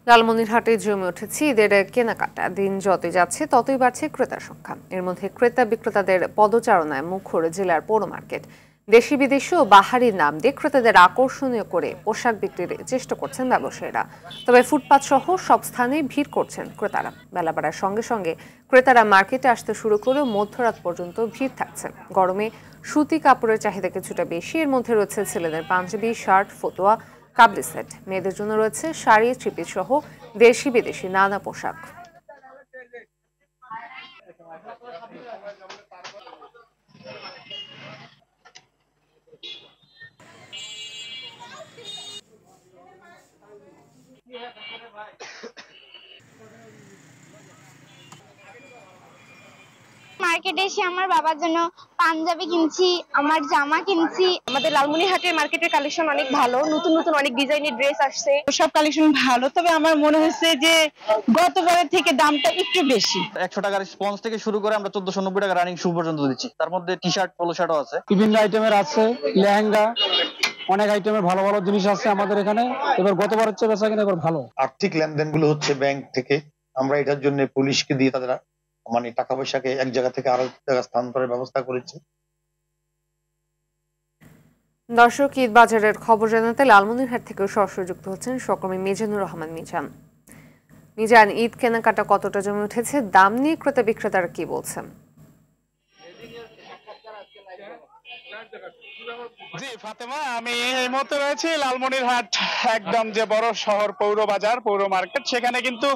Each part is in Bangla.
লালমনিরহাটে জমে উঠেছে ঈদের কেনাকাটা। দিন যতই যাচ্ছে ততই বাড়ছে ক্রেতার সংখ্যা। এর মধ্যে ক্রেতা বিক্রেতাদের পদচারণায় মুখর জেলার পৌর মার্কেট। দেশি বিদেশি ও বাহারি নাম দিয়ে ক্রেতাদের আকর্ষণীয় করে পোশাক বিক্রির চেষ্টা করছেন ব্যবসায়ীরা। তবে ফুটপাত সহ সব স্থানে ভিড় করছেন ক্রেতারা। বেলা বাড়ার সঙ্গে সঙ্গে ক্রেতারা মার্কেটে আসতে শুরু করলেও মধ্যরাত পর্যন্ত ভিড় থাকছে। গরমে সুতি কাপড়ের চাহিদা কিছুটা বেশি। এর মধ্যে রয়েছে ছেলেদের পাঞ্জাবি, শার্ট, ফতুয়া, কাবলি সেট। মেয়েদের জন্য রয়েছে শাড়ি, থ্রি-পিস সহ দেশি বিদেশি নানা পোশাক। মার্কেটে এসে আমার বাবার জন্য পাঞ্জাবি কিনছি, আমার জামা কিনছি। আমাদের লালমনিরহাটের মার্কেটের কালেকশন অনেক ভালো, নতুন নতুন অনেক ডিজাইনের ড্রেস আসছে, সব কালেকশন ভালো। তবে আমার মনে হচ্ছে যে গতবারের থেকে দামটা একটু বেশি। 100 টাকার স্পঞ্জ থেকে শুরু করে আমরা 1490 টাকা রানিং শু পর্যন্ত দিচ্ছি। তার মধ্যে টি শার্ট, পোলো শার্টও আছে, বিভিন্ন আইটেমের আছে, লেহেঙ্গা, অনেক আইটেমের ভালো ভালো জিনিস আছে আমাদের এখানে। এবার গতবার হচ্ছে বেচা কিনা এবার ভালো। আর্থিক লেনদেন গুলো হচ্ছে ব্যাংক থেকে। আমরা এটার জন্য পুলিশকে দিয়ে তাদের টাকা পয়সাকে এক জায়গা থেকে আরেক জায়গা স্থানান্তরের ব্যবস্থা করেছে। দর্শক, ঈদ বাজারের খবর জানাতে লালমনিরহাট থেকে সরাসরি যুক্ত হচ্ছেন সহকর্মী মিজানুর রহমান মিজান। ঈদ কেনাকাটা কতটা জমে উঠেছে? দাম নিয়ে ক্রেতা বিক্রেতারা কি বলছেন? জি ফাতেমা, আমি এই মুহূর্তে রয়েছি লালমনিরহাট, একদম যে বড় শহর, পৌর বাজার, পৌর মার্কেট। সেখানে কিন্তু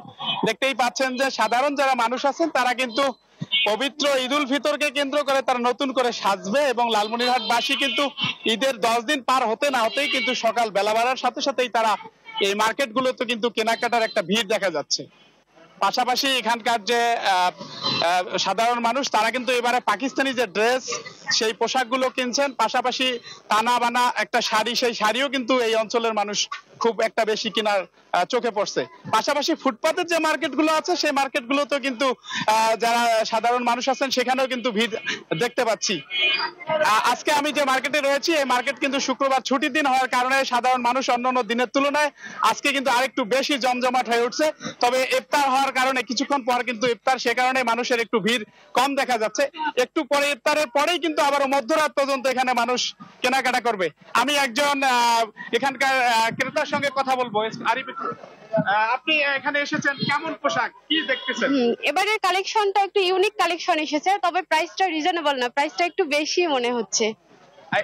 দেখতেই পাচ্ছেন যে সাধারণ যারা মানুষ আছেন তারা কিন্তু পবিত্র ঈদ উল ফিতরকে কেন্দ্র করে তারা নতুন করে সাজবে। এবং লালমনিরহাটবাসী কিন্তু ঈদের 10 দিন পার হতে না হতেই কিন্তু সকাল বেলা বাড়ার সাথে সাথেই তারা এই মার্কেটগুলোতে কিন্তু কেনাকাটার একটা ভিড় দেখা যাচ্ছে। পাশাপাশি এখানকার যে সাধারণ মানুষ তারা কিন্তু এবারে পাকিস্তানি যে ড্রেস, সেই পোশাকগুলো কিনছেন। পাশাপাশি টানা বানা একটা শাড়ি, সেই শাড়িও কিন্তু এই অঞ্চলের মানুষ খুব একটা বেশি কেনার চোখে পড়ছে। পাশাপাশি ফুটপাতের যে মার্কেটগুলো আছে সেই মার্কেটগুলোতে কিন্তু যারা সাধারণ মানুষ আছেন সেখানেও কিন্তু ভিড় দেখতে পাচ্ছি। আজকে আমি যে মার্কেটে রয়েছি, এই মার্কেট কিন্তু শুক্রবার ছুটির দিন হওয়ার কারণে সাধারণ মানুষ অন্যান্য দিনের তুলনায় আজকে কিন্তু আরেকটু বেশি জমজমাট হয়ে উঠছে। তবে ইফতার হওয়ার কারণে কিছুক্ষণ পর কিন্তু ইফতার, সে কারণে মানুষের একটু ভিড় কম দেখা যাচ্ছে। একটু পরে ইফতারের পরেই কিন্তু আবারও মধ্যরাত পর্যন্ত এখানে মানুষ কেনাকাটা করবে। আমি একজন এখানকার ক্রেতার সঙ্গে কথা বলবো। আরিফ, আপনি এখানে এসেছেন, কেমন পোশাক কি দেখতেছেন? এবারের কালেকশনটা একটু ইউনিক কালেকশন এসেছে, তবে প্রাইসটা রিজনেবল না, প্রাইসটা একটু বেশি মনে হচ্ছে।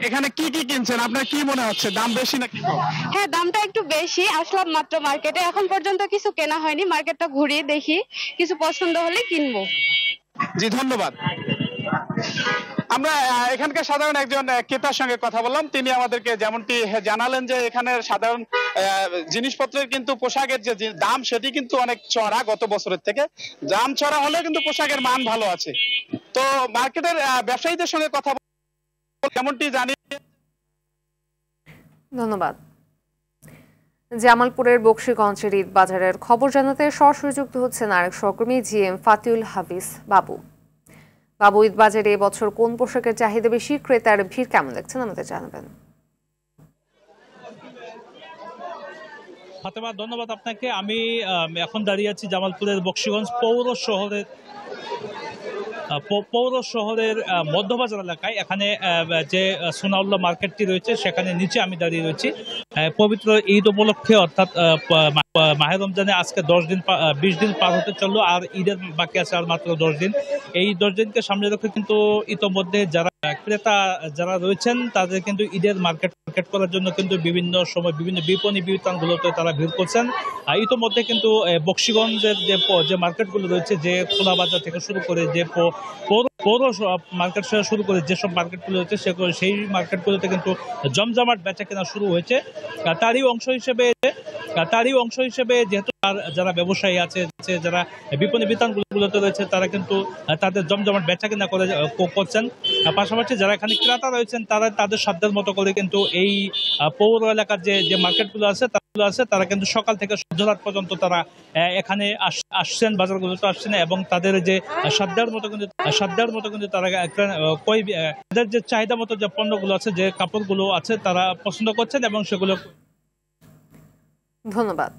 এখানে কি কি কিনছেন, আপনার কি মনে হচ্ছে দাম বেশি নাকি? হ্যাঁ, দামটা একটু বেশি। আসলাম মাত্র মার্কেটে, এখন পর্যন্ত কিছু কেনা হয়নি। মার্কেটটা ঘুরিয়ে দেখি, কিছু পছন্দ হলে কিনবো। জি ধন্যবাদ। আমরা এখানকার সাধারণ একজন ক্রেতার সঙ্গে কথা বললাম। তিনি আমাদেরকে যেমনটি জানালেন যে এখানে সাধারণ জিনিসপত্রের কিন্তু পোশাকের যে দাম সেটি কিন্তু অনেক চড়া, গত বছরের থেকে দাম চড়া হলেও কিন্তু পোশাকের মান ভালো আছে। তো মার্কেটের ব্যবসায়ীদের সঙ্গে কথা যেমনটি জানি। ধন্যবাদ। জামালপুরের বকশীগঞ্জের ঈদ বাজারের খবর জানাতে সরাসরি যুক্ত হচ্ছেন আরেক সহকর্মী জিএম ফাতিউল হাফিজ বাবু। ঈদ বাজারে এবছর কোন পোশাকের চাহিদা বেশি, ক্রেতার ভিড় কেমন দেখছেন আমাদের জানাবেন। ফাতেমা, ধন্যবাদ আপনাকে। আমি এখন দাঁড়িয়ে আছি জামালপুরের বকশীগঞ্জ পৌর শহরের মধ্যবাজার এলাকায়। এখানে যে সোনাউল্লাহ মার্কেটটি রয়েছে সেখানে নিচে আমি দাঁড়িয়ে রয়েছি। পবিত্র ঈদ উপলক্ষে, অর্থাৎ মাহে রমজানে আজকে 20 দিন পার হতে চললো, আর ঈদের বাকি আছে আর মাত্র 10 দিন। এই 10 দিনকে সামনে রেখে কিন্তু ইতোমধ্যে যারা ক্রেতা যারা রয়েছেন তাদের কিন্তু ঈদের মার্কেট করার জন্য কিন্তু বিভিন্ন সময় বিভিন্ন বিপণী বিতানগুলোতে তারা ভিড় করছেন। ইতোমধ্যে কিন্তু বকশীগঞ্জের যে মার্কেটগুলো রয়েছে, যে খোলা বাজার থেকে শুরু করে যে পৌর মার্কেট শুরু করে যেসব মার্কেটগুলো রয়েছে সেই মার্কেটগুলোতে কিন্তু জমজমাট বেচা কেনা শুরু হয়েছে। তারই অংশ হিসেবে যেহেতু যারা ব্যবসায়ী আছে, যারা বিপণী বিতানগুলোতে রয়েছে, তারা কিন্তু তাদের জমজমাট বেচা কেনা করছেন। পাশাপাশি যারা এখানে ক্রেতা রয়েছেন তারা তাদের সাধ্যের মতো করে কিন্তু এই পৌর এলাকার যে মার্কেটগুলো আছে তারা কিন্তু সকাল থেকে সন্ধ্যা পর্যন্ত তারা এখানে আসছেন, বাজারগুলোতে আসছেন, এবং তাদের যে সাধ্যের মতো কিন্তু তারা তাদের যে চাহিদা মতো যে পণ্যগুলো আছে, যে কাপড়গুলো আছে তারা পছন্দ করছেন এবং সেগুলো। ধন্যবাদ।